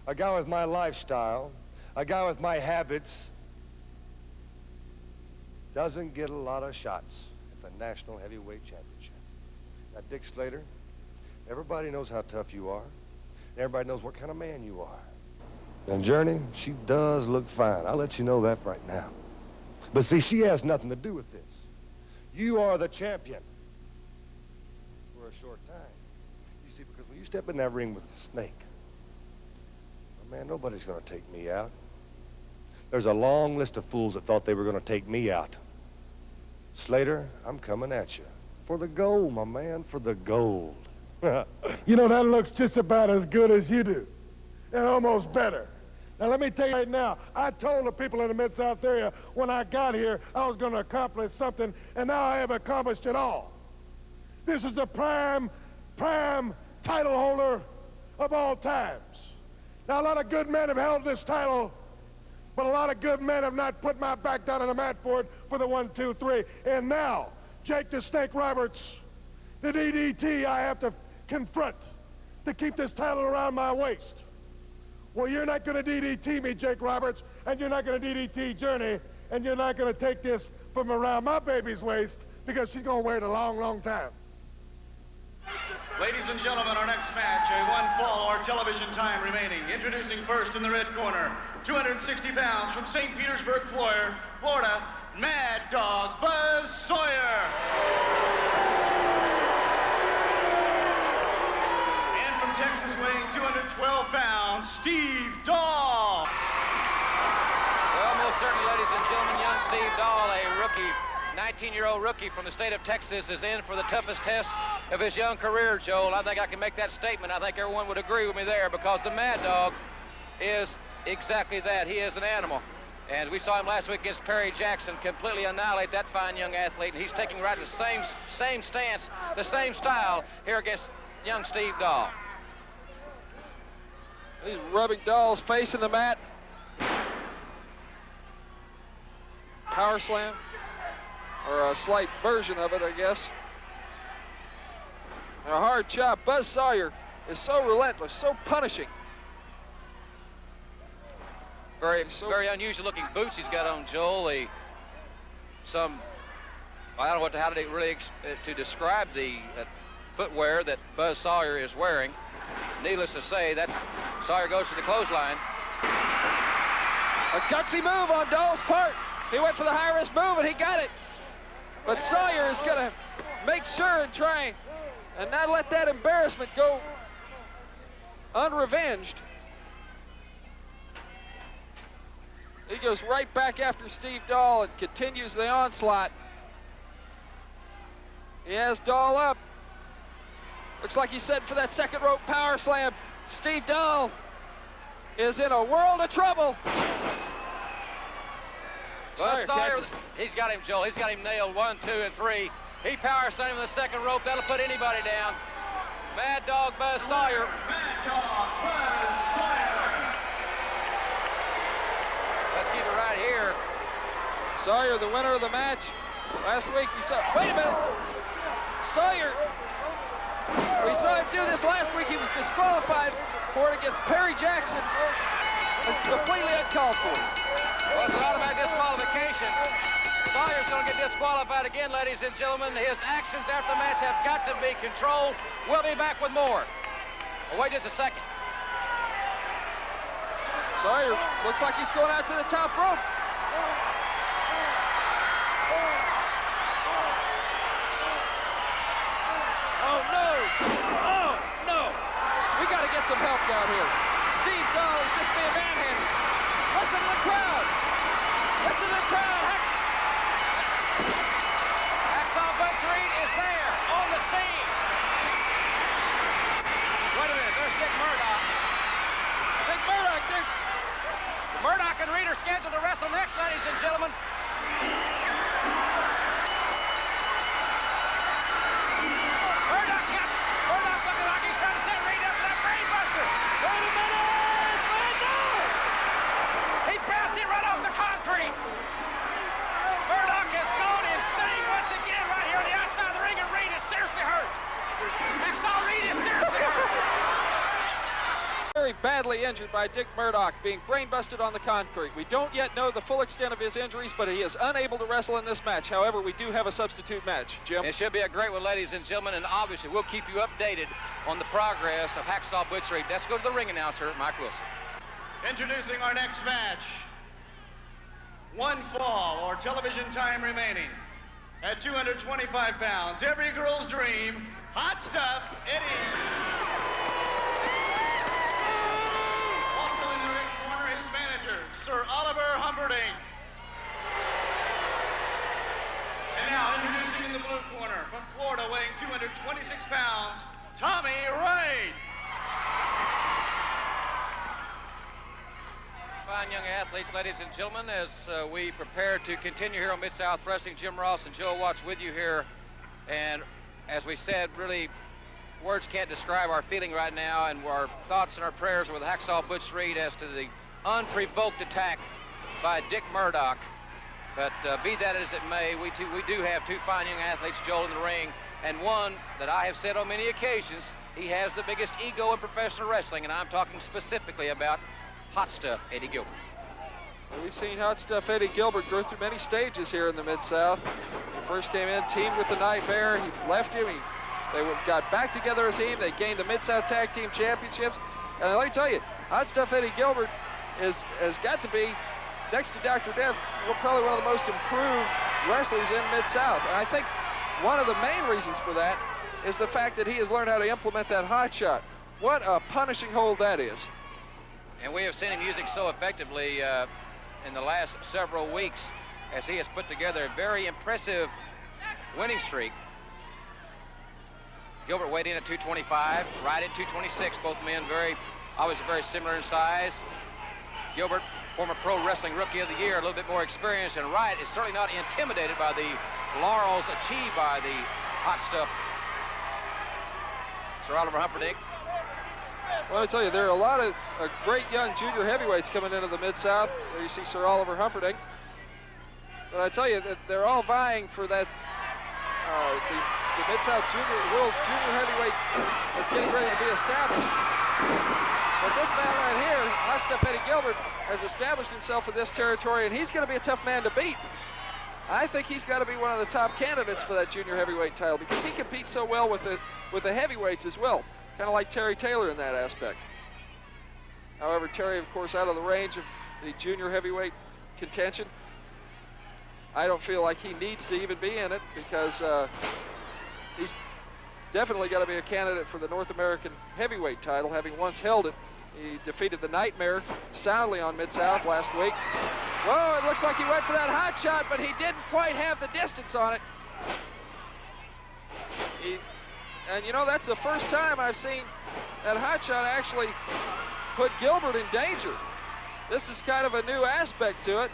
a guy with my lifestyle, a guy with my habits, doesn't get a lot of shots at the National Heavyweight Championship. Now, Dick Slater, everybody knows how tough you are. Everybody knows what kind of man you are. And Journey, she does look fine. I'll let you know that right now. But see, she has nothing to do with this. You are the champion for a short time. You see, because when you step in that ring with the Snake, oh man, nobody's going to take me out. There's a long list of fools that thought they were going to take me out. Slater, I'm coming at you. For the gold, my man, for the gold. You know, that looks just about as good as you do, and almost better. Now, let me tell you right now, I told the people in the Mid-South area when I got here I was going to accomplish something, and now I have accomplished it all. This is the prime title holder of all times. Now, a lot of good men have held this title, but a lot of good men have not put my back down on the mat for it for the 1, 2, 3. And now, Jake the Snake Roberts, the DDT I have to confront to keep this title around my waist. Well, you're not going to DDT me, Jake Roberts, and you're not going to DDT Journey, and you're not going to take this from around my baby's waist because she's going to wear it a long, long time. Ladies and gentlemen, our next match, a one-fall or television time remaining. Introducing first in the red corner, 260 pounds from St. Petersburg, Florida, Mad Dog Buzz Sawyer. And from Texas, weighing 212 pounds, Steve Dahl. Well, most certainly, ladies and gentlemen, young Steve Dahl, a rookie, 19-year-old rookie from the state of Texas, is in for the toughest test of his young career, Joel. I think I can make that statement. I think everyone would agree with me there because the Mad Dog is exactly that. He is an animal. And we saw him last week against Perry Jackson completely annihilate that fine young athlete, and he's taking right the same stance, the same style here against young Steve Dahl. He's rubbing Dahl's face in the mat. Power slam, or a slight version of it, I guess. And a hard chop. Buzz Sawyer is so relentless, so punishing. Very unusual looking boots he's got on, Joel. I don't know how to really to describe the footwear that Buzz Sawyer is wearing. Needless to say, Sawyer goes to the clothesline. A gutsy move on Dahl's part. He went for the high-risk move, and he got it. But Sawyer is going to make sure and try and not let that embarrassment go unrevenged. He goes right back after Steve Dahl and continues the onslaught. He has Dahl up. Looks like he's setting for that second rope power slam. Steve Dahl is in a world of trouble. Buzz Sawyer, he's got him, Joel. He's got him nailed 1, 2, and 3. He power slammed him in the second rope. That'll put anybody down. Mad Dog Buzz Sawyer. Mad Dog Buzz Sawyer. Let's keep it right here. Sawyer, the winner of the match. Last week we saw, wait a minute. Sawyer, we saw him do this last week. He was disqualified for it against Perry Jackson. This is completely uncalled for. Well, it's an automatic disqualification. Sawyer's going to get disqualified again, ladies and gentlemen. His actions after the match have got to be controlled. We'll be back with more. Well, wait just a second. Sawyer looks like he's going out to the top rope. Oh, no. Oh, no. We got to get some help down here. Steve Dahl is just being manhandled. Listen to the crowd. Listen to the crowd. Hacksaw Butch Reed is there on the scene. Wait a minute, there's Dick Murdoch. Dick Murdoch, Dick. Murdoch and Reed are scheduled to wrestle next, ladies and gentlemen. Murdoch's looking like he's trying to set Reed up for that brain buster. Wait a minute! He bounced it right off the concrete. Murdoch has gone insane once again right here on the outside of the ring, and Reed is seriously hurt. Hacksaw Reed is seriously hurt. Very badly injured by Dick Murdoch, being brain busted on the concrete. We don't yet know the full extent of his injuries, but he is unable to wrestle in this match. However, we do have a substitute match. Jim? It should be a great one, ladies and gentlemen, and obviously we'll keep you updated on the progress of Hacksaw Butchery. Let's go to the ring announcer, Mike Wilson. Introducing our next match. One fall or television time remaining. At 225 pounds, every girl's dream, Hot Stuff Eddie. Also in the ring corner, his manager, Sir Oliver Humperdinck. And now introducing in the blue corner, from Florida, weighing 226 pounds, Tommy Wright. Fine young athletes, ladies and gentlemen, as we prepare to continue here on Mid-South Wrestling. Jim Ross and Joe Watts with you here. And as we said, really, words can't describe our feeling right now, and our thoughts and our prayers are with Hacksaw Butch Reed as to the unprovoked attack by Dick Murdoch. But be that as it may, we do have two fine young athletes, Joel, in the ring, and one that I have said on many occasions, he has the biggest ego in professional wrestling, and I'm talking specifically about Hot Stuff Eddie Gilbert. We've seen Hot Stuff Eddie Gilbert go through many stages here in the Mid-South. He first came in, teamed with the Nightmare. He left him. They got back together as a team. They gained the Mid-South Tag Team Championships. And let me tell you, Hot Stuff Eddie Gilbert has got to be, next to Dr. Dev, probably one of the most improved wrestlers in Mid-South. And I think one of the main reasons for that is the fact that he has learned how to implement that hot shot. What a punishing hold that is. And we have seen him using so effectively in the last several weeks as he has put together a very impressive winning streak. Gilbert weighed in at 225, Wright at 226, both men obviously very similar in size. Gilbert, former Pro Wrestling Rookie of the Year, a little bit more experienced, and Wright is certainly not intimidated by the laurels achieved by the Hot Stuff. Sir Oliver Humperdinck. Well, I tell you, there are a lot of great young junior heavyweights coming into the Mid-South. There you see Sir Oliver Humperdinck. But I tell you, that they're all vying for that, the Mid-South world's junior heavyweight that's getting ready to be established. But this man right here, Hot Stuff Eddie Gilbert, has established himself in this territory, and he's going to be a tough man to beat. I think he's got to be one of the top candidates for that junior heavyweight title because he competes so well with the heavyweights as well. Kind of like Terry Taylor in that aspect. However, Terry, of course, out of the range of the junior heavyweight contention. I don't feel like he needs to even be in it because he's definitely got to be a candidate for the North American heavyweight title, having once held it. He defeated the Nightmare soundly on Mid-South last week. Whoa, it looks like he went for that hot shot, but he didn't quite have the distance on it. And you know, that's the first time I've seen that hot shot actually put Gilbert in danger. This is kind of a new aspect to it.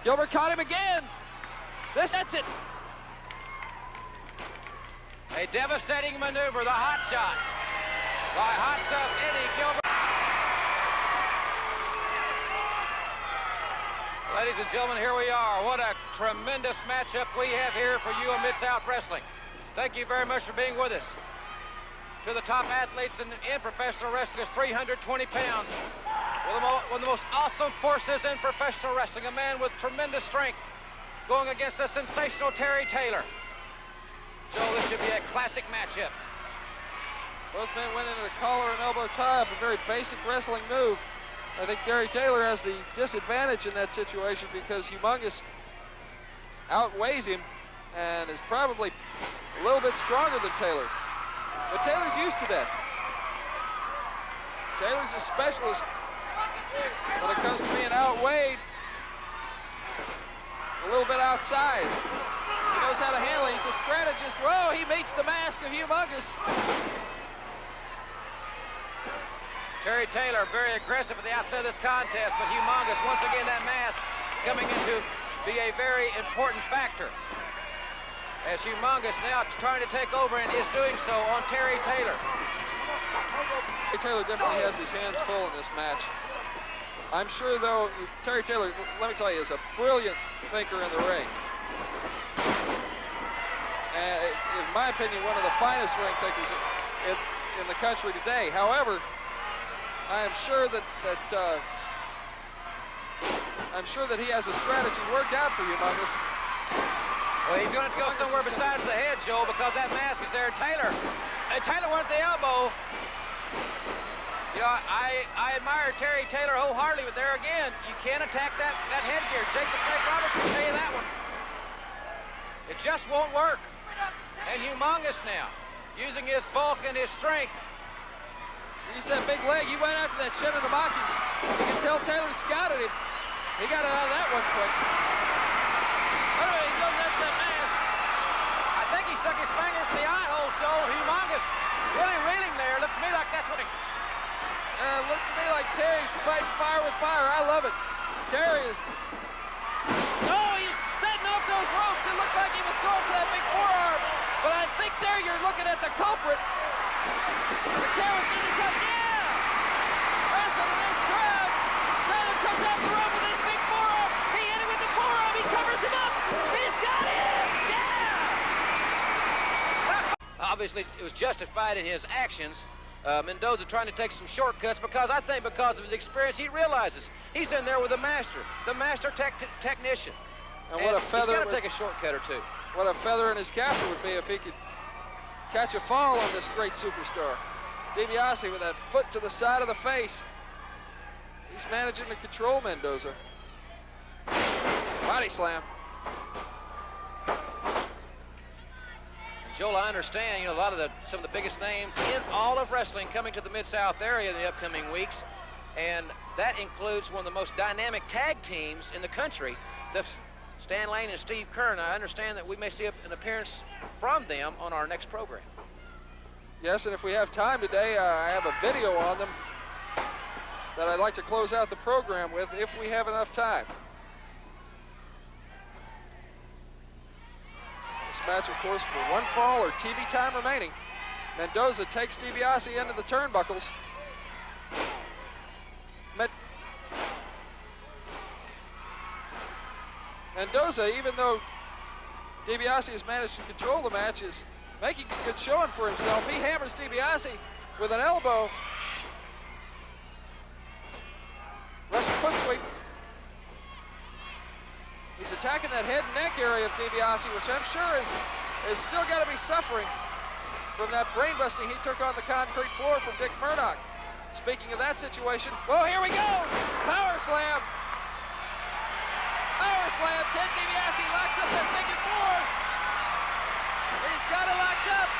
Gilbert caught him again. That's it. A devastating maneuver, the hot shot by Hot Stuff Eddie Gilbert. Ladies and gentlemen, here we are. What a tremendous matchup we have here for you on Mid-South Wrestling. Thank you very much for being with us. To the top athletes in professional wrestling is 320 pounds. One of the most awesome forces in professional wrestling. A man with tremendous strength going against the sensational Terry Taylor. Joe, this should be a classic matchup. Both men went into the collar and elbow tie-up, a very basic wrestling move. I think Terry Taylor has the disadvantage in that situation because Humongous outweighs him and is probably a little bit stronger than Taylor. But Taylor's used to that. Taylor's a specialist when it comes to being outweighed, a little bit outsized. He knows how to handle it. He's a strategist. Whoa, he meets the mask of Humongous. Terry Taylor very aggressive at the outset of this contest, but Humongous, once again, that mask coming into be a very important factor. As Humongous now trying to take over and is doing so on Terry Taylor. Terry Taylor definitely has his hands full in this match. I'm sure, though, Terry Taylor, let me tell you, is a brilliant thinker in the ring. and in my opinion, one of the finest ring kickers in the country today. However, I am sure that he has a strategy worked out for Humongous. Well, he's going to go somewhere besides the head, Joe, because that mask is there. Taylor went at the elbow. You know, I admire Terry Taylor wholeheartedly, but there again, you can't attack that headgear. Jake the Snake Roberts will tell you that one. It just won't work. And Humongous now, using his bulk and his strength. He's that big leg. He went after that shin in the monkey. You can tell Taylor scouted him. He got it out of that one quick. Anyway, he goes after that mask. I think he stuck his fingers in the eye hole, Joe. Humongous really reeling there. Looked to me like that's what he... Looks to me like Terry's fighting fire with fire. I love it. Terry is... Oh, he's setting off those ropes. It looked like he was going for that big forearm. But I think there you're looking at the culprit. The camera's going to come. Yeah! Listen to this crowd. Taylor comes off the rope with his big forearm. He hit him with the forearm. He covers him up. He's got him. Yeah! Obviously, it was justified in his actions. Mendoza trying to take some shortcuts because I think because of his experience, he realizes he's in there with the master technician. And what a feather! He's got to take a shortcut or two. What a feather in his cap it would be if he could catch a fall on this great superstar. DiBiase with that foot to the side of the face. He's managing to control Mendoza. Body slam. Joel, I understand, you know, some of the biggest names in all of wrestling coming to the Mid-South area in the upcoming weeks, and that includes one of the most dynamic tag teams in the country, Stan Lane and Steve Kerr, and I understand that we may see an appearance from them on our next program. Yes, and if we have time today, I have a video on them that I'd like to close out the program with if we have enough time. This match, of course, for one fall or TV time remaining. Mendoza takes DiBiase into the turnbuckles. Mendoza, even though DiBiase has managed to control the match, is making a good showing for himself. He hammers DiBiase with an elbow. Russian foot sweep. He's attacking that head and neck area of DiBiase, which I'm sure is still got to be suffering from that brain busting he took on the concrete floor from Dick Murdoch. Speaking of that situation, well, here we go! Power slam! Power slam! Ted DiBiase locks up that figure four. He's got it locked up.